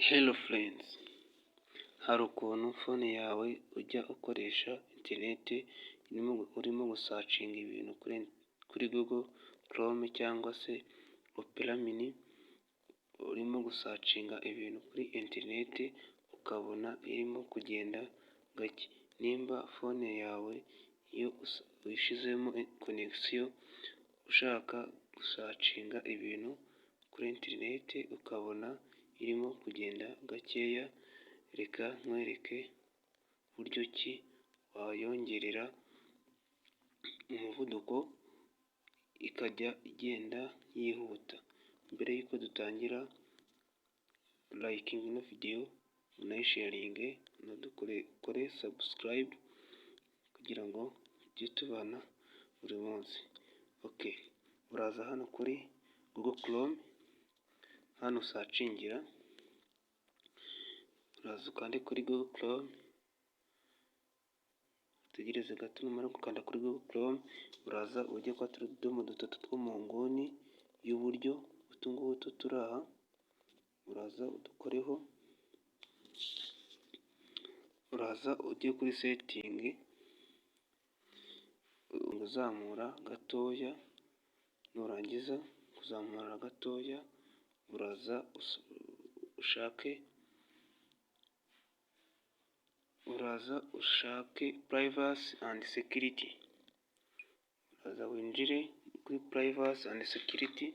Hello friends, hari ukuntu phone yawe ujya ukoresha interineti urimo gusacinga ibintu kuri Google Chrome cyangwa se Opera mini, urimo gusacinga ibintu kuri interineti ukabona irimo kugenda gake. Nimba phone yawe iyo uyishyizemo connection ushaka gusacinga ibintu kuri interineti ukabona irimo kugenda gakeya, reka nkwereke buryo ki wayongerera umuvuduko ikajya igenda yihuta. Mbere y'uko dutangira, likinga ino video, unayisharinge, unadukore subscribe kugira ngo tujye tubana buri munsi. Okay, uraza hano kuri Google Chrome, hano usacingira, uraza ukande kuri Google Chrome, utegereze gato. Numara gukanda kuri Google Chrome, uraza ujye kwa tudomo dutatu two mu nguni y'uburyo, utungutu turi aha, uraza udukoreho, uraza ujye kuri setting, uzamura gatoya, nurangiza kuzamura gatoya, uraza ushake privacy and security, uraza winjire kuri privacy and security,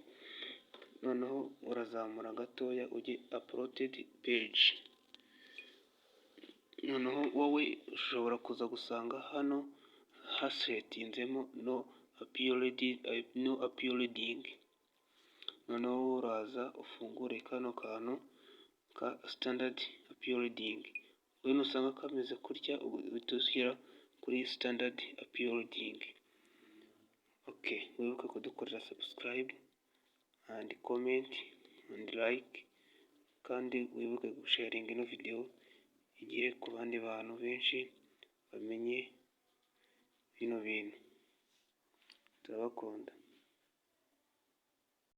noneho urazamura gatoya ujye uploaded page. Noneho wowe ushobora kuza gusanga hano hasetinzemo no uploading, noneho uraza ufungure kano kantu ka standard uploading. Wowe nusanga kameze kurya uhita ushyira kuri standard uploading. Okay, wibuke kudukorera subscribe and comment and like, kandi wibuke gusharinga ino video igere ku bandi bantu benshi bamenye bino bintu. Turabakunda.